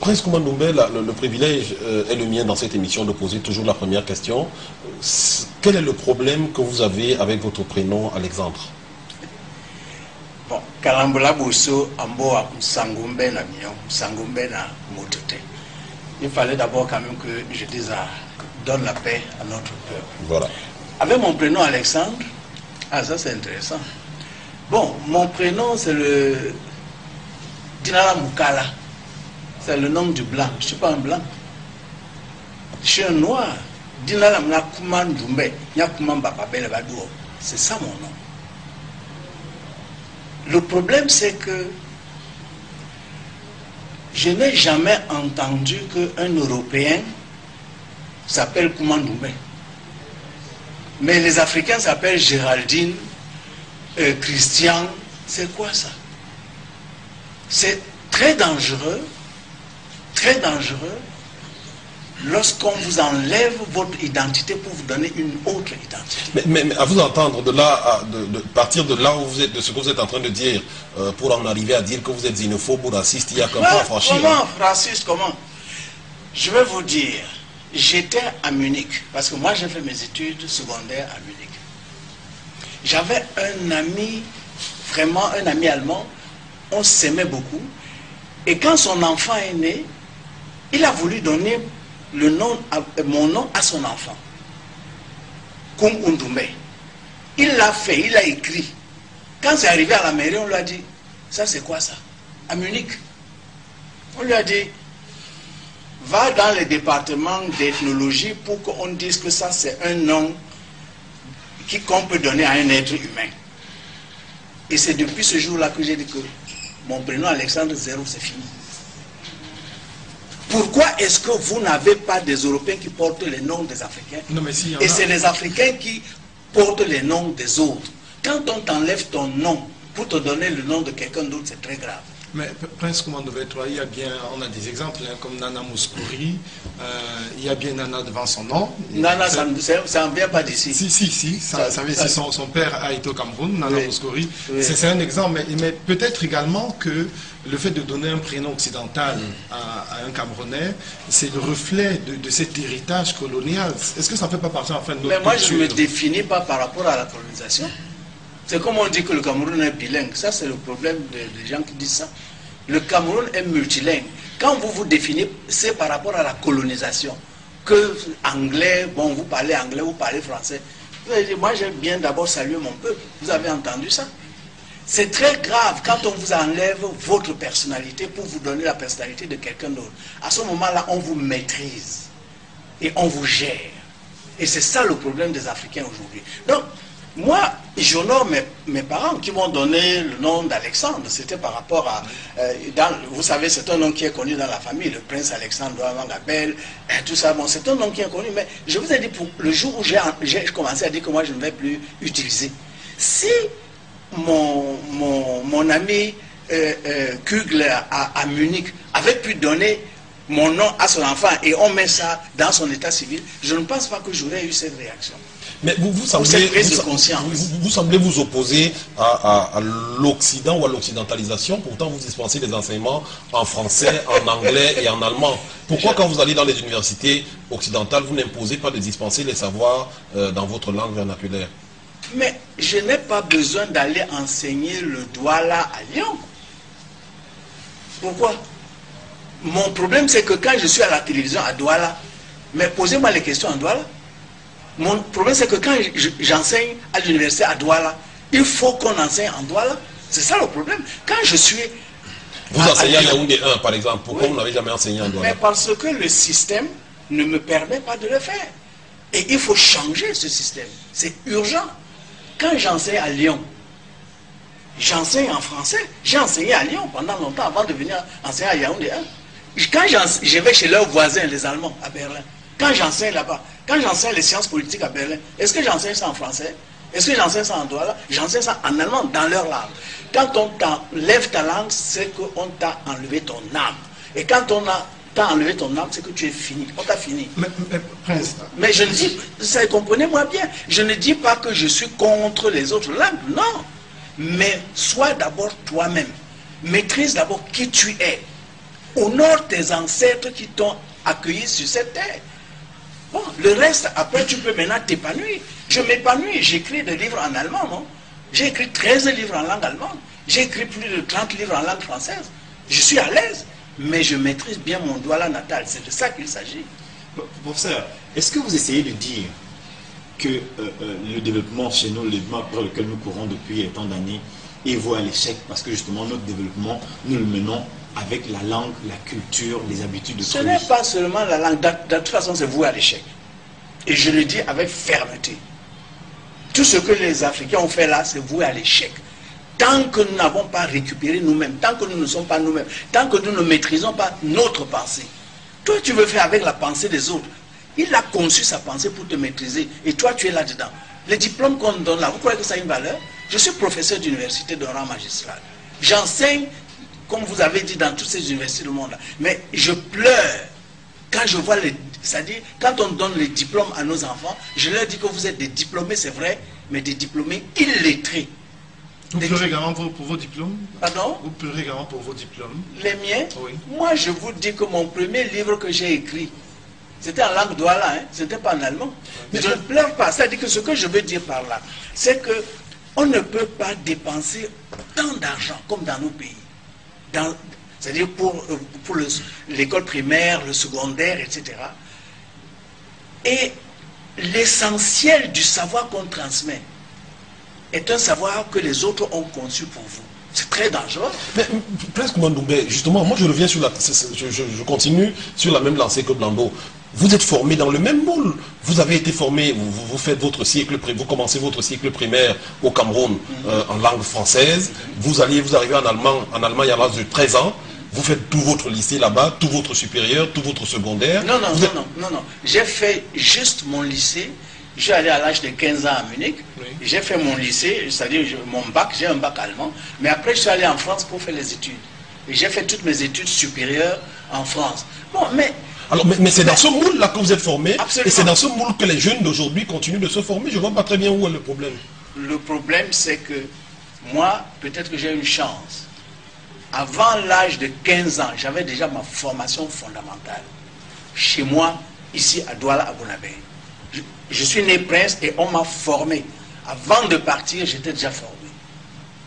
Prince Kouma Ndoumbe, le privilège est le mien dans cette émission de poser toujours la première question. Quel est le problème que vous avez avec votre prénom Alexandre? Bon, Kalambola Bousso, Amboa, Sangumbe na Mion, Sangumbe na Motote. Il fallait d'abord quand même que je dise donne la paix à notre peuple. Voilà. Avec mon prénom Alexandre, ah ça c'est intéressant. Bon, mon prénom c'est le Dinala Mukala. C'est le nom du blanc. Je ne suis pas un blanc. Je suis un noir. Dinala Mukuma Ndoumbe, Nyakuma Mbapabele Badou. C'est ça mon nom. Le problème, c'est que je n'ai jamais entendu qu'un Européen s'appelle Kouma Ndoumbe. Mais les Africains s'appellent Géraldine, Christian. C'est quoi ça? C'est très dangereux lorsqu'on vous enlève votre identité pour vous donner une autre identité. Mais à vous entendre, de là, de partir de là où vous êtes, de ce que vous êtes en train de dire, pour en arriver à dire que vous êtes xénophobe ou raciste, il y a qu'un pas à franchir. Comment, raciste, comment? Je vais vous dire, j'étais à Munich, parce que moi j'ai fait mes études secondaires à Munich. J'avais un ami, vraiment un ami allemand, on s'aimait beaucoup, et quand son enfant est né, il a voulu donner mon nom à son enfant. Koum Ndoumbe. Il l'a fait, il a écrit. Quand c'est arrivé à la mairie, on lui a dit, ça c'est quoi ça? À Munich. On lui a dit, va dans les départements d'ethnologie pour qu'on dise que ça c'est un nom qu'on peut donner à un être humain. Et c'est depuis ce jour-là que j'ai dit que mon prénom Alexandre Zéro, c'est fini. Pourquoi est-ce que vous n'avez pas des Européens qui portent les noms des Africains? Non, mais si, et c'est les Africains qui portent les noms des autres. Quand on t'enlève ton nom pour te donner le nom de quelqu'un d'autre, c'est très grave. Mais Prince Kouma Ndoumbe, il y a bien, on a des exemples hein, comme Nana Mouskouri, il y a bien Nana devant son nom. Nana, ça ne vient pas d'ici. Si, son père a été au Cameroun, Nana Mouskouri. Oui. C'est un exemple, mais peut-être également que le fait de donner un prénom occidental à un Camerounais, c'est le reflet de cet héritage colonial. Est-ce que ça ne fait pas partie enfin de notre Mais moi, culture? je ne me définis pas par rapport à la colonisation. C'est comme on dit que le Cameroun est bilingue. Ça, c'est le problème des gens qui disent ça. Le Cameroun est multilingue. Quand vous vous définissez, c'est par rapport à la colonisation. Que anglais, bon, vous parlez anglais, vous parlez français. Vous avez dit, moi, j'aime bien d'abord saluer mon peuple. Vous avez entendu ça? C'est très grave quand on vous enlève votre personnalité pour vous donner la personnalité de quelqu'un d'autre. À ce moment-là, on vous maîtrise et on vous gère. Et c'est ça le problème des Africains aujourd'hui. Donc, moi, j'honore mes parents qui m'ont donné le nom d'Alexandre. C'était par rapport à... vous savez, c'est un nom qui est connu dans la famille, le prince Alexandre Mangabel, tout ça. Bon, c'est un nom qui est connu, mais je vous ai dit, pour le jour où j'ai commencé à dire que moi, je ne vais plus utiliser. Si mon ami Kugler à Munich avait pu donner mon nom à son enfant et on met ça dans son état civil, je ne pense pas que j'aurais eu cette réaction. Mais vous semblez vous opposer à l'Occident ou à l'occidentalisation, pourtant vous dispensez des enseignements en français, en anglais et en allemand. Pourquoi quand vous allez dans les universités occidentales, vous n'imposez pas de dispenser les savoirs dans votre langue vernaculaire? Mais je n'ai pas besoin d'aller enseigner le Douala à Lyon. Pourquoi? Mon problème c'est que quand je suis à la télévision à Douala, mais posez-moi les questions en Douala. Mon problème, c'est que quand j'enseigne à l'université à Douala, il faut qu'on enseigne en Douala. C'est ça le problème. Quand je suis... Vous enseignez à Yaoundé 1, par exemple. Pourquoi vous n'avez jamais enseigné en Douala? Mais parce que le système ne me permet pas de le faire. Et il faut changer ce système. C'est urgent. Quand j'enseigne à Lyon, j'enseigne en français. J'ai enseigné à Lyon pendant longtemps avant de venir enseigner à Yaoundé 1. Quand je vais chez leurs voisins, les Allemands, à Berlin, quand j'enseigne là-bas, quand j'enseigne les sciences politiques à Berlin, est-ce que j'enseigne ça en français? Est-ce que j'enseigne ça en Douala? J'enseigne ça en allemand, dans leur langue. Quand on t'enlève ta langue, c'est qu'on t'a enlevé ton âme. Et quand on t'a enlevé ton âme, c'est que tu es fini. On t'a fini. Mais je ne dis, ça, comprenez-moi bien, je ne dis pas que je suis contre les autres langues, non. Mais sois d'abord toi-même. Maîtrise d'abord qui tu es. honore tes ancêtres qui t'ont accueilli sur cette terre. Bon, le reste, après, tu peux maintenant t'épanouir. Je m'épanouis, j'écris des livres en allemand, non? J'ai écrit 13 livres en langue allemande. J'ai écrit plus de 30 livres en langue française. Je suis à l'aise, mais je maîtrise bien mon douala natal. C'est de ça qu'il s'agit. Professeur, est-ce que vous essayez de dire que le développement chez nous, le développement par lequel nous courons depuis tant d'années, est voué à l'échec parce que justement notre développement, nous le menons avec la langue, la culture, les habitudes de Ce n'est pas seulement la langue. De toute façon, c'est voué à l'échec. Et je le dis avec fermeté. Tout ce que les Africains ont fait là, c'est voué à l'échec. Tant que nous n'avons pas récupéré nous-mêmes, tant que nous ne sommes pas nous-mêmes, tant que nous ne maîtrisons pas notre pensée. Toi, tu veux faire avec la pensée des autres. Il a conçu sa pensée pour te maîtriser. Et toi, tu es là-dedans. Les diplômes qu'on donne là, vous croyez que ça a une valeur? Je suis professeur d'université de rang magistral. J'enseigne, comme vous avez dit, dans toutes ces universités du monde là. Mais je pleure quand je vois les... C'est-à-dire, quand on donne les diplômes à nos enfants, je leur dis que vous êtes des diplômés, c'est vrai, mais des diplômés illettrés. Vous pleurez également pour vos diplômes? Pardon? Vous pleurez également pour vos diplômes? Les miens? Oui. Moi, je vous dis que mon premier livre que j'ai écrit, c'était en langue douala, hein? C'était pas en allemand. Mais je ne pleure pas. C'est-à-dire que ce que je veux dire par là, c'est que on ne peut pas dépenser tant d'argent comme dans nos pays. C'est-à-dire pour l'école primaire, le secondaire, etc. Et l'essentiel du savoir qu'on transmet est un savoir que les autres ont conçu pour vous. C'est très dangereux. Mais presque Mandoumbé, justement, moi je reviens sur la... Je continue sur la même lancée que Blando. Vous êtes formé dans le même moule. Vous avez été formé, vous faites votre cycle, vous commencez votre cycle primaire au Cameroun en langue française. Vous arrivez en Allemagne à l'âge de 13 ans. Vous faites tout votre lycée là-bas, tout votre supérieur, tout votre secondaire. Non. J'ai fait juste mon lycée. Je suis allé à l'âge de 15 ans à Munich. Oui. J'ai fait mon lycée, c'est-à-dire mon bac, j'ai un bac allemand. Mais après, je suis allé en France pour faire les études. Et j'ai fait toutes mes études supérieures en France. Bon, mais... Alors, mais c'est dans ce moule-là que vous êtes formé. Absolument. Et c'est dans ce moule que les jeunes d'aujourd'hui continuent de se former. Je ne vois pas très bien où est le problème. Le problème, c'est que moi, peut-être que j'ai une chance. Avant l'âge de 15 ans, j'avais déjà ma formation fondamentale. Chez moi, ici à Douala, à Bonabé. Je suis né prince et on m'a formé. Avant de partir, j'étais déjà formé.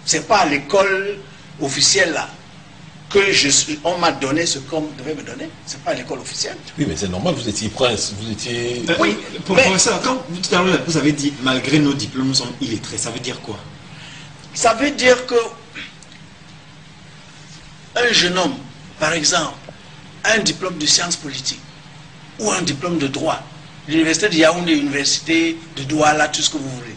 Ce n'est pas à l'école officielle là que on m'a donné ce qu'on devait me donner. Ce n'est pas à l'école officielle. Oui, mais c'est normal, vous étiez prince, vous étiez... Oui, professeur, quand tout à l'heure vous avez dit, malgré nos diplômes, nous sommes illettrés, ça veut dire quoi? Ça veut dire que un jeune homme, par exemple, a un diplôme de sciences politiques ou un diplôme de droit, l'université de Yaoundé, l'université de Douala, tout ce que vous voulez.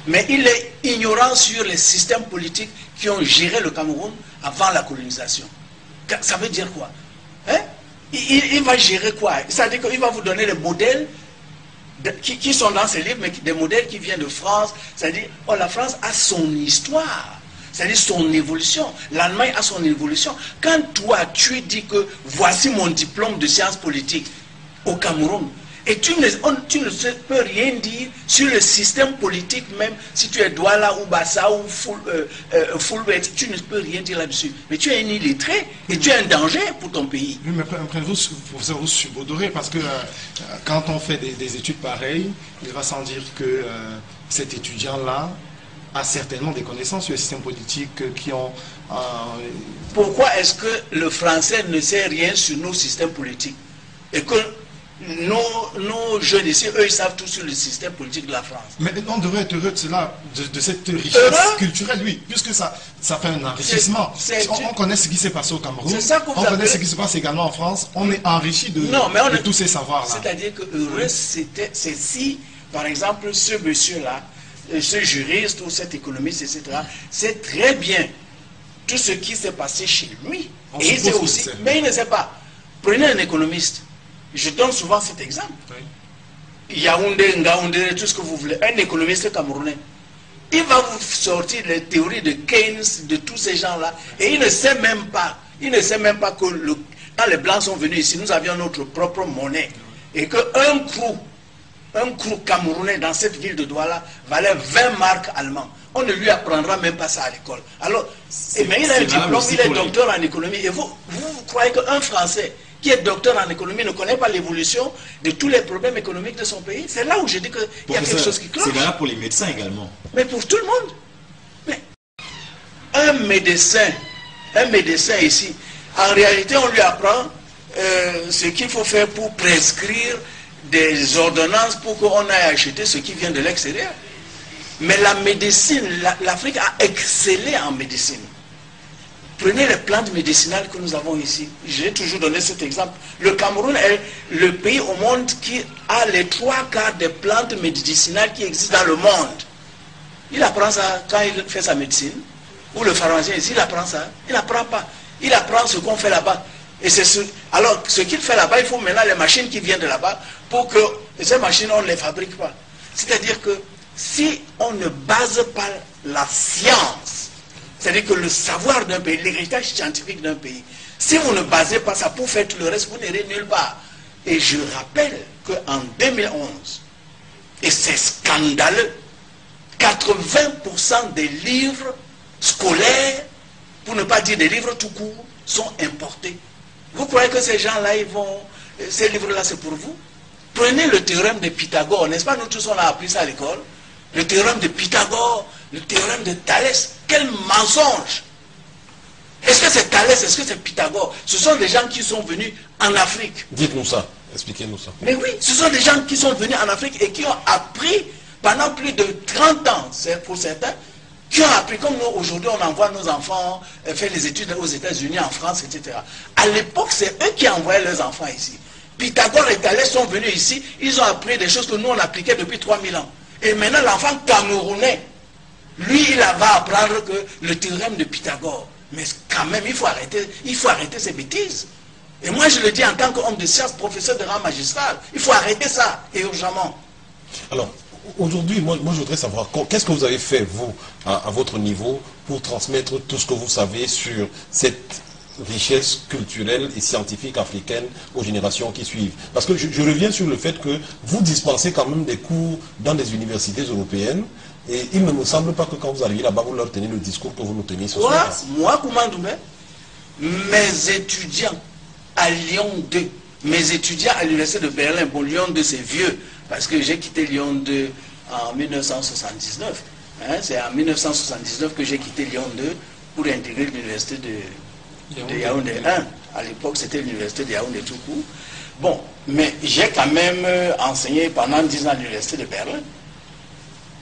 Mais il est ignorant sur les systèmes politiques qui ont géré le Cameroun avant la colonisation. Ça veut dire quoi? Hein? Il va gérer quoi? C'est-à-dire qu'il va vous donner les modèles qui sont dans ces livres, mais des modèles qui viennent de France. C'est-à-dire, oh, la France a son histoire. C'est-à-dire son évolution. L'Allemagne a son évolution. Quand toi, tu dis que voici mon diplôme de sciences politiques au Cameroun, et tu ne peux rien dire sur le système politique même, si tu es Douala ou Bassa ou Fulbert, tu ne peux rien dire là-dessus. Mais tu es un illettré et tu es un danger pour ton pays. Oui, mais professeur, vous subodorez parce que quand on fait des études pareilles, il va sans dire que cet étudiant-là a certainement des connaissances sur le système politique qui ont... Pourquoi est-ce que le français ne sait rien sur nos systèmes politiques et que nos jeunes ici, eux, ils savent tout sur le système politique de la France? Mais on devrait être heureux de cela, de cette richesse culturelle, oui, puisque ça fait un enrichissement. On connaît ce qui s'est passé au Cameroun, on connaît ce qui se passe également en France, on est enrichi de tous ces savoirs-là. C'est-à-dire que heureux, c'est si, par exemple, ce monsieur-là, ce juriste ou cet économiste, etc., sait très bien tout ce qui s'est passé chez lui. Et il sait aussi, mais il ne sait pas. Prenez un économiste. Je donne souvent cet exemple. Oui. Yaoundé, Ngaoundé, tout ce que vous voulez. Un économiste camerounais. Il va vous sortir les théories de Keynes, de tous ces gens-là. Et il ne sait même pas. Il ne sait même pas que quand les Blancs sont venus ici, nous avions notre propre monnaie. Et qu'un crou camerounais dans cette ville de Douala valait 20 marques allemandes. on ne lui apprendra même pas ça à l'école. Alors, mais il a un diplôme, il est docteur en économie. Et vous croyez qu'un Français qui est docteur en économie ne connaît pas l'évolution de tous les problèmes économiques de son pays? C'est là où je dis qu'il y a quelque chose qui cloche. C'est là pour les médecins également. Mais pour tout le monde. Mais un médecin ici, en réalité, on lui apprend ce qu'il faut faire pour prescrire des ordonnances pour qu'on aille acheter ce qui vient de l'extérieur. Mais la médecine, l'Afrique a excellé en médecine. Prenez les plantes médicinales que nous avons ici. J'ai toujours donné cet exemple. Le Cameroun est le pays au monde qui a les 3/4 des plantes médicinales qui existent dans le monde. Il apprend ça quand il fait sa médecine. Ou le pharmacien ici, il apprend ça. Il n'apprend pas. Il apprend ce qu'on fait là-bas. Et alors, ce qu'il fait là-bas, il faut maintenant les machines qui viennent de là-bas pour que ces machines, on ne les fabrique pas. C'est-à-dire que si on ne base pas la science, c'est-à-dire que le savoir d'un pays, l'héritage scientifique d'un pays, si vous ne basez pas ça pour faire tout le reste, vous n'irez nulle part. Et je rappelle qu'en 2011, et c'est scandaleux, 80% des livres scolaires, pour ne pas dire des livres tout court, sont importés. Vous croyez que ces gens-là, ces livres-là, c'est pour vous? Prenez le théorème de Pythagore, n'est-ce pas? Nous tous, on a appris ça à l'école. Le théorème de Pythagore, le théorème de Thalès. Quel mensonge! Est-ce que c'est Thalès? Est-ce que c'est Pythagore? Ce sont des gens qui sont venus en Afrique. Dites-nous ça, expliquez-nous ça. Mais oui, ce sont des gens qui sont venus en Afrique et qui ont appris pendant plus de 30 ans, pour certains, qui ont appris, comme nous, aujourd'hui, on envoie nos enfants faire les études aux États-Unis, en France, etc. À l'époque, c'est eux qui envoyaient leurs enfants ici. Pythagore et Thalès sont venus ici, ils ont appris des choses que nous, on appliquait depuis 3000 ans. Et maintenant, l'enfant camerounais, lui, il va apprendre que le théorème de Pythagore. Mais quand même, il faut arrêter ces bêtises. Et moi, je le dis en tant qu'homme de sciences, professeur de rang magistral, il faut arrêter ça, et urgemment. Alors, aujourd'hui, moi je voudrais savoir, qu'est-ce que vous avez fait, vous, à votre niveau, pour transmettre tout ce que vous savez sur cette richesse culturelle et scientifique africaine aux générations qui suivent. Parce que je reviens sur le fait que vous dispensez quand même des cours dans des universités européennes, et il ne me semble pas que quand vous arrivez là-bas, vous leur tenez le discours que vous nous tenez ce soir. Moi, Koumandoumé, mes étudiants à Lyon 2, mes étudiants à l'université de Berlin, bon, Lyon 2 c'est vieux, parce que j'ai quitté Lyon 2 en 1979. Hein, c'est en 1979 que j'ai quitté Lyon 2 pour intégrer l'université de Yaoundé 1. À l'époque, c'était l'université de Yaoundé tout court. Bon, mais j'ai quand même enseigné pendant 10 ans à l'université de Berlin.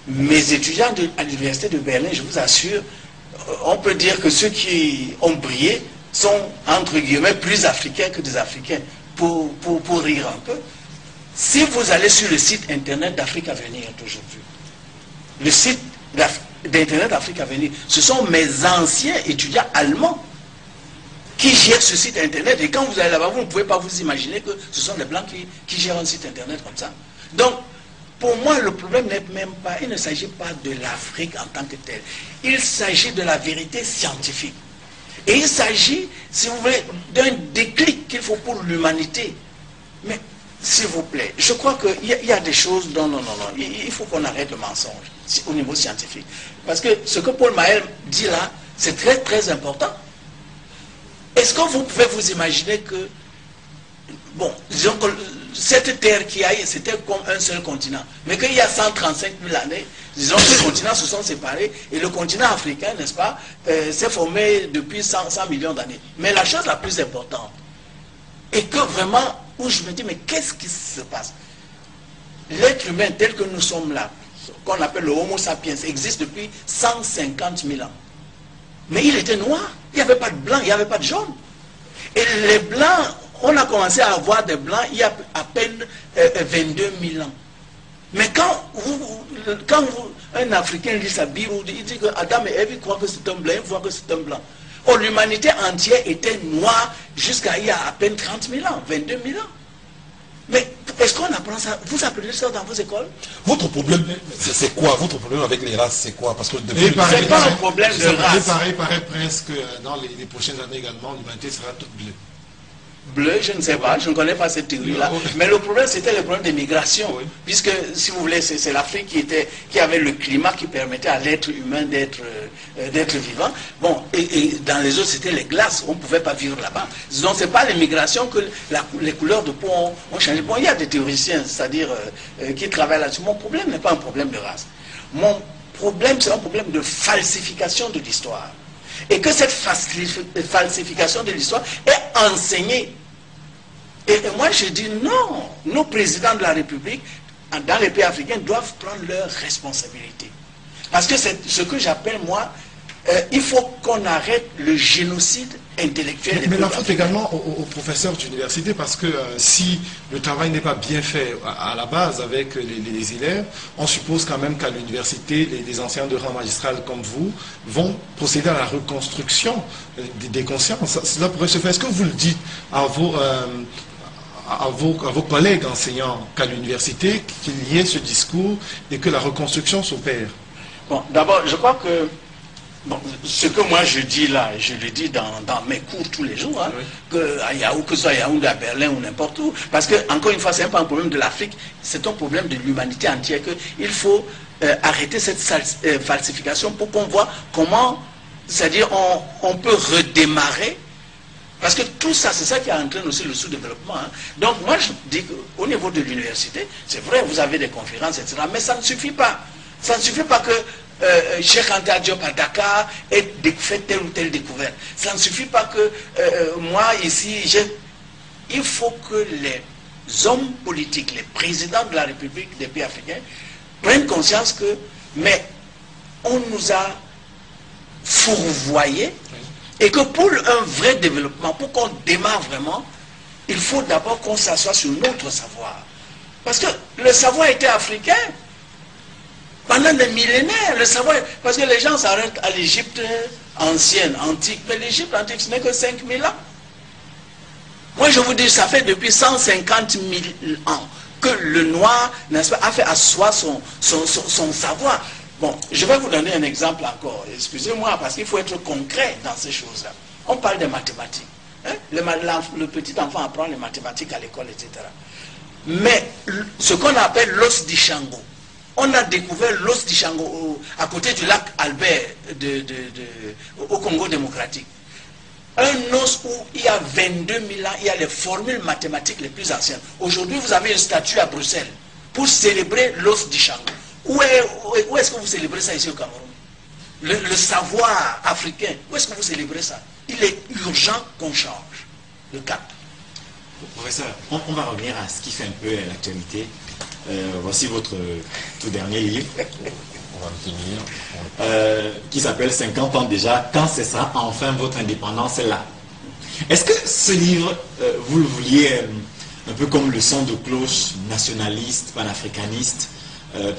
Mes étudiants à l'université de Berlin, je vous assure, on peut dire que ceux qui ont brillé sont, entre guillemets, plus africains que des Africains, pour rire un peu. Si vous allez sur le site internet d'Afrique à venir aujourd'hui, le site d'internet d'Afrique à venir, ce sont mes anciens étudiants allemands qui gèrent ce site internet. Et quand vous allez là-bas, vous ne pouvez pas vous imaginer que ce sont des Blancs qui gèrent un site internet comme ça. Donc, pour moi, le problème n'est même pas, il ne s'agit pas de l'Afrique en tant que telle. Il s'agit de la vérité scientifique. Et il s'agit, si vous voulez, d'un déclic qu'il faut pour l'humanité. Mais, s'il vous plaît, je crois qu'il y a des choses, non, il faut qu'on arrête le mensonge au niveau scientifique. Parce que ce que Paul Mahel dit là, c'est très très important. Est-ce que vous pouvez vous imaginer que, bon, disons que cette terre qui a, c'était comme un seul continent, mais qu'il y a 135 000 années, disons que ces continents se sont séparés, et le continent africain, n'est-ce pas, s'est formé depuis 100 millions d'années. Mais la chose la plus importante, et que vraiment, où je me dis, mais qu'est-ce qui se passe? L'être humain tel que nous sommes là, qu'on appelle le Homo sapiens, existe depuis 150 000 ans. Mais il était noir, il n'y avait pas de blanc, il n'y avait pas de jaune. Et les blancs, on a commencé à avoir des blancs il y a à peine 22 000 ans. Mais quand un Africain lit sa Bible, il dit que Adam et Ève croient que c'est un blanc, il voit que c'est un blanc. Oh, l'humanité entière était noire jusqu'à il y a à peine 30 000 ans, 22 000 ans. Mais est-ce qu'on apprend ça? Vous apprenez ça dans vos écoles? Votre problème, c'est quoi? Votre problème avec les races, c'est quoi? Parce que c'est pas un problème de race. Il paraît presque dans les prochaines années également, l'humanité sera toute bleue. bleu, je ne sais pas, je ne connais pas cette théorie-là. Mais le problème, c'était le problème des migrations. Oui. Puisque, si vous voulez, c'est l'Afrique qui avait le climat qui permettait à l'être humain d'être vivant. Bon, et dans les autres, c'était les glaces. On ne pouvait pas vivre là-bas. Donc, ce n'est pas les migrations que les couleurs de peau ont changé. Bon, il y a des théoriciens, c'est-à-dire qui travaillent là-dessus. Mon problème n'est pas un problème de race. Mon problème, c'est un problème de falsification de l'histoire. Et que cette falsification de l'histoire est enseignée. Et moi, je dis non. Nos présidents de la République, dans les pays africains, doivent prendre leurs responsabilités. Parce que c'est ce que j'appelle, moi, il faut qu'on arrête le génocide intellectuel. Mais la faute également aux professeurs d'université, parce que si le travail n'est pas bien fait à la base avec les élèves, on suppose quand même qu'à l'université, les enseignants de rang magistral comme vous vont procéder à la reconstruction des consciences. Cela pourrait se faire. Est-ce que vous le dites à vos collègues enseignants qu'à l'université, qu'il y ait ce discours et que la reconstruction s'opère? Bon, d'abord, je crois que bon, ce que moi je dis là, je le dis dans mes cours tous les jours, hein, oui. Que ce soit à Yaoundé, à Berlin ou n'importe où, parce que, encore une fois, ce n'est pas un problème de l'Afrique, c'est un problème de l'humanité entière, qu'il faut arrêter cette falsification pour qu'on voit comment, c'est-à-dire on peut redémarrer. Parce que tout ça, c'est ça qui entraîne aussi le sous-développement. Hein. Donc moi, je dis qu'au niveau de l'université, c'est vrai, vous avez des conférences, etc. Mais ça ne suffit pas. Ça ne suffit pas que Cheikh Anta Diop à Dakar ait fait telle ou telle découverte. Ça ne suffit pas que moi, ici, il faut que les hommes politiques, les présidents de la République des pays africains, prennent conscience que, mais on nous a fourvoyés. Et que pour un vrai développement, pour qu'on démarre vraiment, il faut d'abord qu'on s'assoie sur notre savoir. Parce que le savoir était africain pendant des millénaires. Le savoir, parce que les gens s'arrêtent à l'Égypte ancienne, antique. Mais l'Égypte antique, ce n'est que 5000 ans. Moi, je vous dis, ça fait depuis 150 000 ans que le noir, n'est-ce pas, a fait asseoir son savoir. Bon, je vais vous donner un exemple encore. Excusez-moi, parce qu'il faut être concret dans ces choses-là. On parle des mathématiques. Hein? Le petit enfant apprend les mathématiques à l'école, etc. Mais ce qu'on appelle l'os d'Ishango, on a découvert l'os d'Ishango à côté du lac Albert au Congo démocratique. Un os où il y a 22 000 ans, il y a les formules mathématiques les plus anciennes. Aujourd'hui, vous avez une statue à Bruxelles pour célébrer l'os d'Ishango. Où est-ce que vous célébrez ça ici au Cameroun? Le savoir africain, où est-ce que vous célébrez ça? Il est urgent qu'on change le cap. Professeur, on va revenir à ce qui fait un peu l'actualité. Voici votre tout dernier livre. On va le finir. Qui s'appelle 50 ans déjà, quand ce sera enfin votre indépendance là. Est-ce que ce livre, vous le vouliez un peu comme le son de cloche nationaliste, panafricaniste,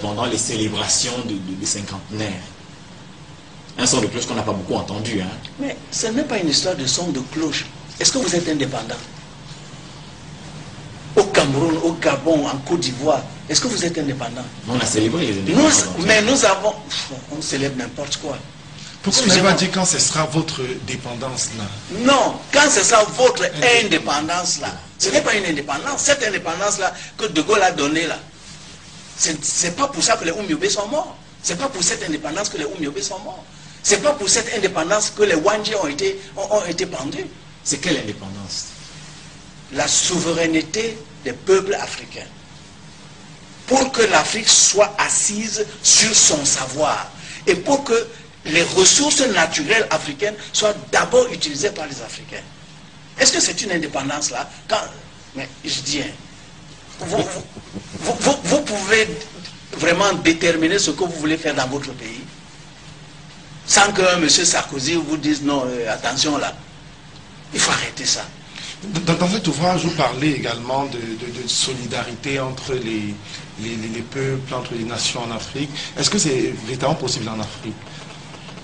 pendant les célébrations de cinquantenaire? Un son de cloche qu'on n'a pas beaucoup entendu. Hein. Mais ce n'est pas une histoire de son de cloche. Est-ce que vous êtes indépendant? Au Cameroun, au Gabon, en Côte d'Ivoire, est-ce que vous êtes indépendant? On a célébré les indépendances. Mais nous avons... On célèbre n'importe quoi. Pourquoi vous n'avez pas dit quand ce sera votre dépendance là? Non, quand ce sera votre indépendance là. Ce n'est pas une indépendance. Cette indépendance là que De Gaulle a donnée là. C'est pas pour ça que les Oumyobé sont morts. C'est pas pour cette indépendance que les Oumyobé sont morts. C'est pas pour cette indépendance que les Wandji ont été pendus. C'est quelle indépendance? La souveraineté des peuples africains. Pour que l'Afrique soit assise sur son savoir. Et pour que les ressources naturelles africaines soient d'abord utilisées par les Africains. Est-ce que c'est une indépendance là? Mais je dis, vous pouvez vraiment déterminer ce que vous voulez faire dans votre pays sans que M. Sarkozy vous dise non, attention là. Il faut arrêter ça. Dans cet ouvrage, vous parlez également de solidarité entre les peuples, entre les nations en Afrique. Est-ce que c'est véritablement possible en Afrique?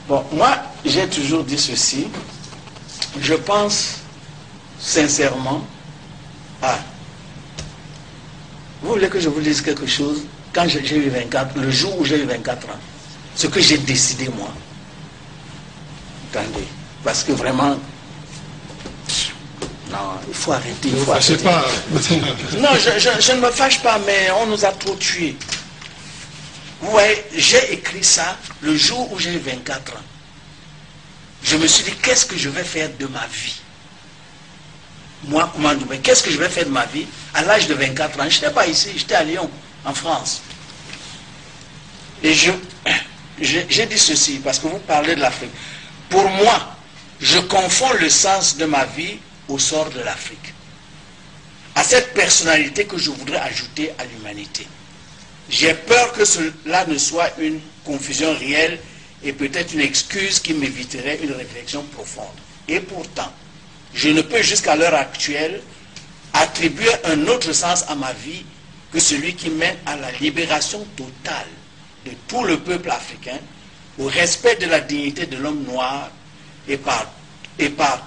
Bon, moi, j'ai toujours dit ceci. Je pense sincèrement à... Vous voulez que je vous dise quelque chose? Quand j'ai eu 24, le jour où j'ai eu 24 ans, ce que j'ai décidé moi, attendez, parce que vraiment, Non, il faut arrêter. Ne vous fâchez pas. Non, je ne me fâche pas, mais on nous a trop tués. Vous voyez, j'ai écrit ça le jour où j'ai 24 ans. Je me suis dit, qu'est-ce que je vais faire de ma vie? Moi, mais qu'est-ce que je vais faire de ma vie à l'âge de 24 ans? Je n'étais pas ici, j'étais à Lyon, en France. Et j'ai dit ceci, parce que vous parlez de l'Afrique. Pour moi, je confonds le sens de ma vie au sort de l'Afrique. À cette personnalité que je voudrais ajouter à l'humanité. J'ai peur que cela ne soit une confusion réelle et peut-être une excuse qui m'éviterait une réflexion profonde. Et pourtant, je ne peux jusqu'à l'heure actuelle attribuer un autre sens à ma vie que celui qui mène à la libération totale de tout le peuple africain, au respect de la dignité de l'homme noir et par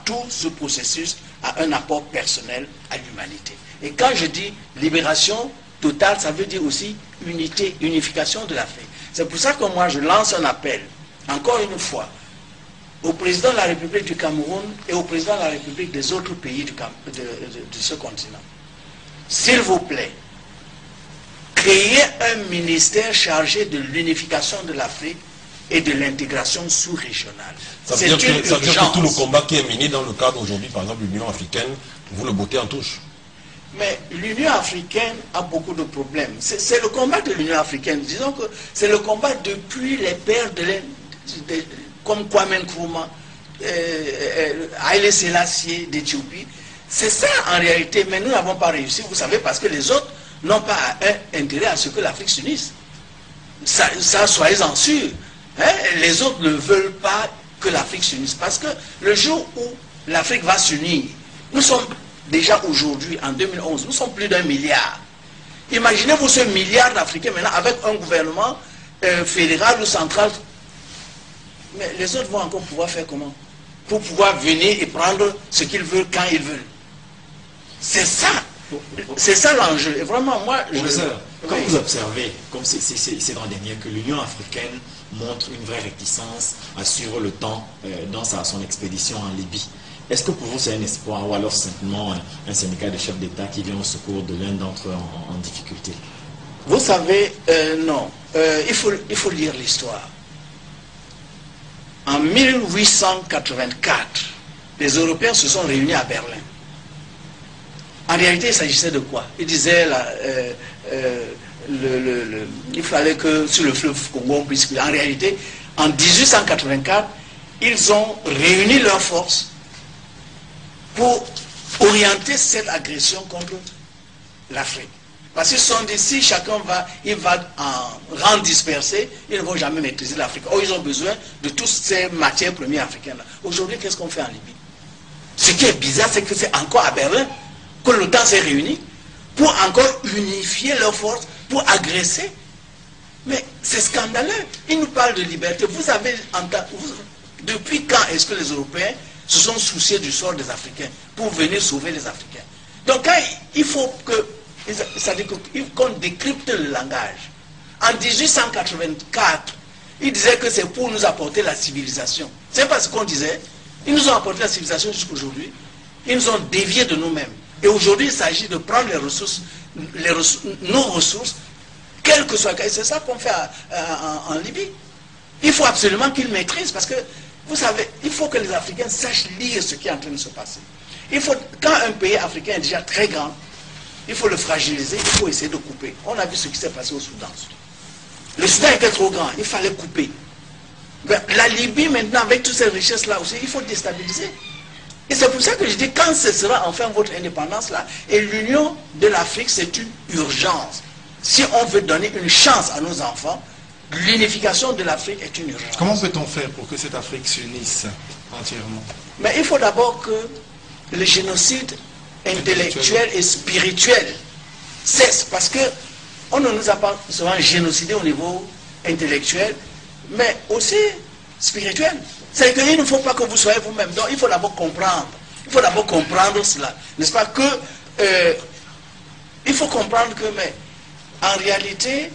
tout ce processus à un apport personnel à l'humanité. Et quand je dis libération totale, ça veut dire aussi unité, unification de l'Afrique. C'est pour ça que moi je lance un appel, encore une fois, au président de la République du Cameroun et au président de la République des autres pays de ce continent. S'il vous plaît, créez un ministère chargé de l'unification de l'Afrique et de l'intégration sous-régionale. Ça veut dire que tout le combat qui est mené dans le cadre aujourd'hui, par exemple, de l'Union africaine, vous le bottez en touche. Mais l'Union africaine a beaucoup de problèmes. C'est le combat de l'Union africaine. Disons que c'est le combat depuis les pères comme Kwame Nkrumah, Haïlé Sélassié d'Éthiopie. C'est ça en réalité, mais nous n'avons pas réussi, vous savez, parce que les autres n'ont pas intérêt à ce que l'Afrique s'unisse. Ça soyez-en sûrs. Hein? Les autres ne veulent pas que l'Afrique s'unisse. Parce que le jour où l'Afrique va s'unir, nous sommes déjà aujourd'hui, en 2011, nous sommes plus d'1 milliard. Imaginez-vous ce milliard d'Africains maintenant avec un gouvernement fédéral ou central. Mais les autres vont encore pouvoir faire comment? Pour pouvoir venir et prendre ce qu'ils veulent quand ils veulent. C'est ça. C'est ça l'enjeu. Et vraiment, moi, quand vous observez, comme c'est l'an dernier, que l'Union africaine montre une vraie réticence à suivre le temps dans son expédition en Libye, est-ce que pour vous c'est un espoir ou alors simplement un syndicat de chefs d'État qui vient au secours de l'un d'entre eux en difficulté? Vous savez, non. Il faut lire l'histoire. En 1884, les Européens se sont réunis à Berlin. En réalité, il s'agissait de quoi? Ils disaient il fallait que sur le fleuve Congo on puisse... En réalité, en 1884, ils ont réuni leurs forces pour orienter cette agression contre l'Afrique. Parce qu'ils se sont dit, si chacun va en rang dispersé, ils ne vont jamais maîtriser l'Afrique. Or, ils ont besoin de toutes ces matières premières africaines-là. Aujourd'hui, qu'est-ce qu'on fait en Libye? Ce qui est bizarre, c'est que c'est encore à Berlin que l'OTAN s'est réuni pour encore unifier leurs forces, pour agresser. Mais c'est scandaleux. Ils nous parlent de liberté. Vous avez depuis quand est-ce que les Européens se sont souciés du sort des Africains pour venir sauver les Africains? Donc quand il faut qu'on décrypte le langage. En 1884, ils disaient que c'est pour nous apporter la civilisation. C'est pas ce qu'on disait. Ils nous ont apporté la civilisation jusqu'aujourd'hui. Ils nous ont déviés de nous-mêmes. Et aujourd'hui, il s'agit de prendre nos ressources, quelles que soient. C'est ça qu'on fait en Libye. Il faut absolument qu'ils maîtrisent, parce que, vous savez, il faut que les Africains sachent lire ce qui est en train de se passer. Quand un pays africain est déjà très grand, il faut le fragiliser, il faut essayer de couper. On a vu ce qui s'est passé au Soudan. Le Soudan était trop grand, il fallait couper. La Libye, maintenant, avec toutes ces richesses-là aussi, il faut déstabiliser. Et c'est pour ça que je dis, quand ce sera enfin votre indépendance-là, et l'union de l'Afrique, c'est une urgence. Si on veut donner une chance à nos enfants, l'unification de l'Afrique est une urgence. Comment peut-on faire pour que cette Afrique s'unisse entièrement? Mais il faut d'abord que le génocide intellectuel et spirituel cesse, parce que on ne nous a pas seulement génocidé au niveau intellectuel, mais aussi spirituel. C'est qu'il ne faut pas que vous soyez vous-même. Donc il faut d'abord comprendre. Il faut d'abord comprendre cela. N'est-ce pas que il faut comprendre que, mais en réalité,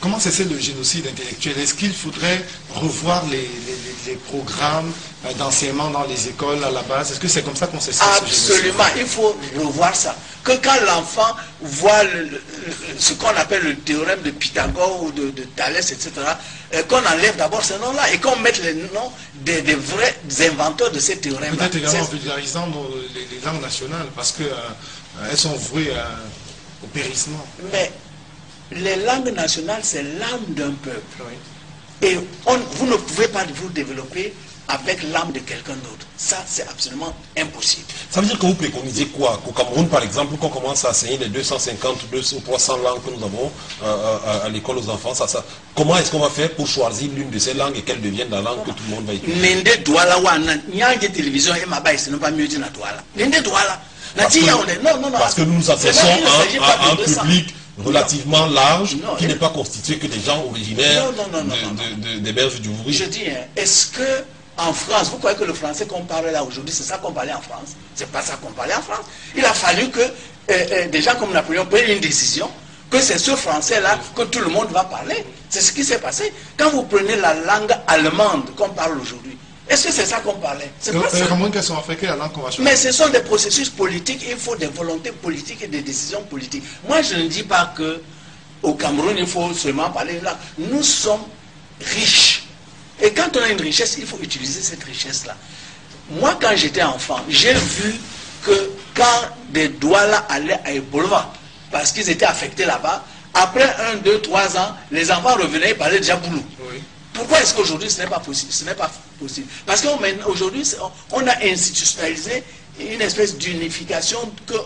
Comment cesser le génocide intellectuel? Est-ce qu'il faudrait revoir les programmes d'enseignement dans les écoles à la base? Est-ce que c'est comme ça qu'on cesse? Absolument, il faut revoir ça. Que quand l'enfant voit ce qu'on appelle le théorème de Pythagore ou de Thalès, etc., qu'on enlève d'abord ces noms-là et qu'on mette les noms des vrais inventeurs de ces théorèmes-là. Peut-être également en vulgarisant les langues nationales, parce qu'elles sont vouées au périssement. Mais les langues nationales, c'est l'âme d'un peuple. Oui. Et vous ne pouvez pas vous développer avec l'âme de quelqu'un d'autre. Ça, c'est absolument impossible. Ça veut dire que vous préconisez quoi? Qu'au Cameroun, par exemple, qu'on commence à enseigner les 250, 200 ou 300 langues que nous avons à l'école aux enfants, comment est-ce qu'on va faire pour choisir l'une de ces langues et qu'elle devienne la langue que tout le monde va étudier? Parce que nous nous adressons à un public relativement large, qui n'est pas constitué que des gens originaires des berges du Vouri. Je dis, est-ce que en France, vous croyez que le français qu'on parle là aujourd'hui, c'est ça qu'on parlait en France? C'est pas ça qu'on parlait en France. Il a fallu que des gens comme Napoléon prennent une décision, que c'est ce français-là que tout le monde va parler. C'est ce qui s'est passé. Quand vous prenez la langue allemande qu'on parle aujourd'hui, est-ce que c'est ça qu'on parlait? C'est pas ça. Mais ce sont des processus politiques, il faut des volontés politiques et des décisions politiques. Moi, je ne dis pas que au Cameroun, il faut seulement parler là. Nous sommes riches. Et quand on a une richesse, il faut utiliser cette richesse-là. Moi, quand j'étais enfant, j'ai vu que quand des Douala allaient à Ebolova, parce qu'ils étaient affectés là-bas, après 1, 2, 3 ans, les enfants revenaient et parlaient déjà boulot. Oui. Pourquoi est-ce qu'aujourd'hui ce n'est pas possible? Ce n'est pas possible. Parce qu'aujourd'hui, on a institutionnalisé une espèce d'unification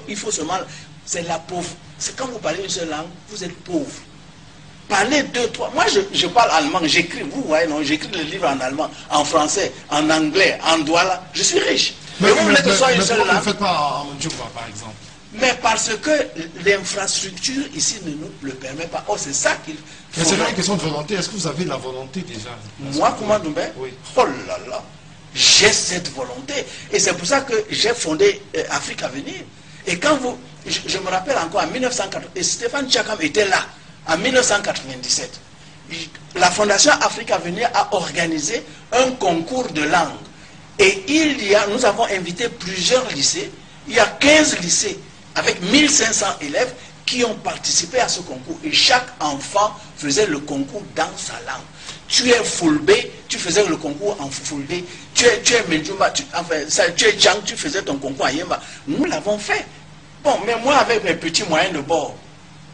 qu'il faut seulement... C'est la pauvre. C'est quand vous parlez une seule langue, vous êtes pauvre. Parlez 2, 3. Moi, je parle allemand, j'écris, vous voyez, non, j'écris le livre en allemand, en français, en anglais, en douala. Je suis riche. Mais vous voulez que ce soit une seule langue. Vous ne faites pas en Ndjouma, par exemple. Mais parce que l'infrastructure ici ne nous le permet pas. Oh, c'est ça qu'il faut. Mais c'est pas une question de volonté. Est-ce que vous avez la volonté déjà? Moi, comment nous met? Oui. Oh là là. J'ai cette volonté. Et c'est pour ça que j'ai fondé Afrique Avenir. Et quand vous... Je me rappelle encore en 1980, et Stéphane Tchakam était là, en 1997. La Fondation Afrique Avenir a organisé un concours de langue. Et nous avons invité plusieurs lycées. Il y a 15 lycées avec 1500 élèves qui ont participé à ce concours. Et chaque enfant faisait le concours dans sa langue. Tu es Fulbé, tu faisais le concours en Fulbé. Tu es Mendjoumba, tu es Djang, tu faisais ton concours en Yemba. Nous l'avons fait. Bon, mais moi avec mes petits moyens de bord.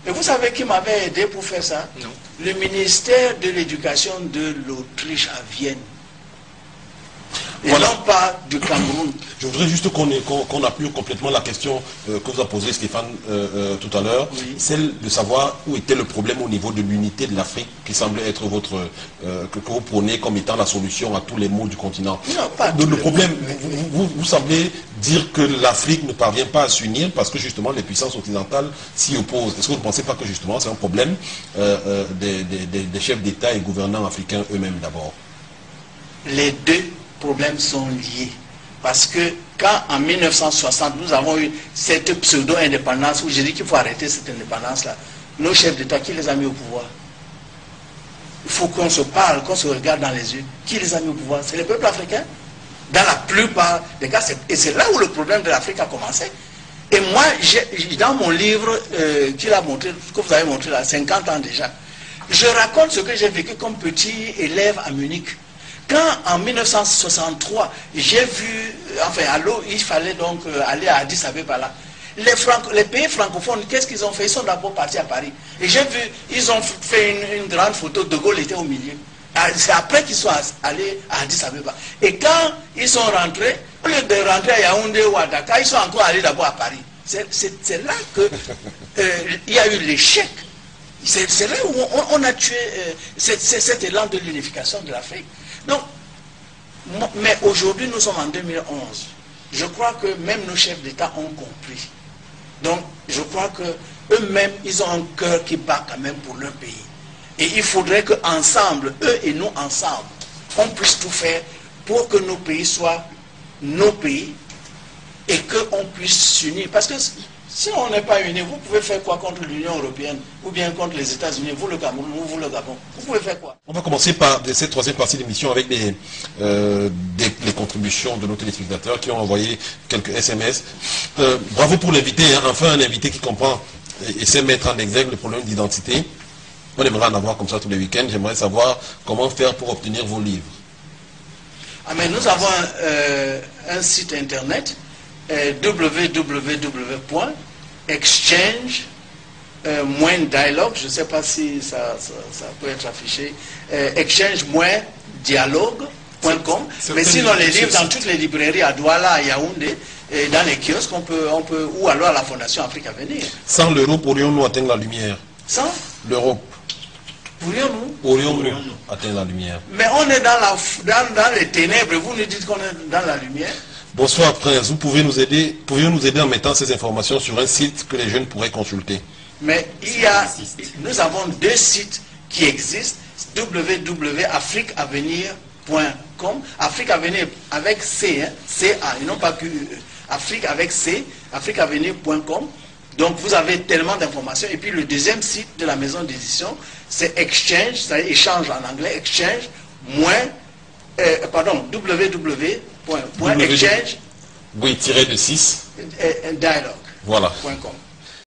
Et vous savez qui m'avait aidé pour faire ça? Non. Le ministère de l'Éducation de l'Autriche à Vienne. Et voilà. Non pas du Cameroun. Je voudrais juste qu'on appuie complètement la question que vous a posée Stéphane tout à l'heure, oui. Celle de savoir où était le problème au niveau de l'unité de l'Afrique, qui semblait être que vous prônez comme étant la solution à tous les maux du continent. Non, pas le problème, vous semblez dire que l'Afrique ne parvient pas à s'unir parce que justement les puissances occidentales s'y opposent. Est-ce que vous ne pensez pas que justement c'est un problème des chefs d'État et gouvernants africains eux-mêmes d'abord? Les deux problèmes sont liés. Parce que quand en 1960, nous avons eu cette pseudo-indépendance, où j'ai dit qu'il faut arrêter cette indépendance-là, nos chefs d'État, qui les a mis au pouvoir? Il faut qu'on se parle, qu'on se regarde dans les yeux. Qui les a mis au pouvoir? C'est le peuple africain. Dans la plupart des cas, et c'est là où le problème de l'Afrique a commencé. Et moi, dans mon livre qu'il a montré, que vous avez montré là, 50 ans déjà, je raconte ce que j'ai vécu comme petit élève à Munich. Quand en 1963, j'ai vu, enfin à l'eau, il fallait donc aller à Addis Abeba là. Les pays francophones, qu'est-ce qu'ils ont fait? Ils sont d'abord partis à Paris. Et j'ai vu, ils ont fait une grande photo, De Gaulle était au milieu. C'est après qu'ils sont allés à Addis Abeba. Et quand ils sont rentrés, au lieu de rentrer à Yaoundé ou à Dakar, ils sont encore allés d'abord à Paris. C'est là qu'il y a eu l'échec. C'est là où on a tué cet élan de l'unification de l'Afrique. Donc, mais aujourd'hui, nous sommes en 2011. Je crois que même nos chefs d'État ont compris. Donc, je crois qu'eux-mêmes, ils ont un cœur qui bat quand même pour leur pays. Et il faudrait qu'ensemble, eux et nous ensemble, on puisse tout faire pour que nos pays soient nos pays et qu'on puisse s'unir. Parce que Si on n'est pas unis, vous pouvez faire quoi contre l'Union européenne ou bien contre les États-Unis, vous le Cameroun, vous le Gabon? Vous pouvez faire quoi? On va commencer par cette troisième partie de l'émission avec les contributions de nos téléspectateurs qui ont envoyé quelques SMS. Bravo pour l'invité, hein. Enfin un invité qui comprend et sait mettre en exergue le problème d'identité. On aimerait en avoir comme ça tous les week-ends. J'aimerais savoir comment faire pour obtenir vos livres. Ah, mais nous avons un site internet www.exchange-dialogue, je ne sais pas si ça peut être affiché, exchange-dialogue.com, mais sinon les livres dans toutes les librairies à Douala, à Yaoundé, et dans les kiosques, on peut, ou alors à la Fondation Afrique Avenir. Sans l'euro, pourrions-nous atteindre la lumière? Sans l'Europe. Pourrions-nous atteindre la lumière? Mais on est dans les ténèbres, vous nous dites qu'on est dans la lumière. Bonsoir Prince, pourriez-vous nous aider en mettant ces informations sur un site que les jeunes pourraient consulter? Mais nous avons deux sites qui existent, www.afriqueavenir.com, Afrique Avenir avec C, hein, C-A, et non pas que Afrique avec C, afriqueavenir.com. Donc vous avez tellement d'informations. Et puis le deuxième site de la maison d'édition, c'est Exchange, c'est-à-dire échange en anglais, Exchange, www.exchange. Oui, tiré de 6. Dialogue. Voilà. .com.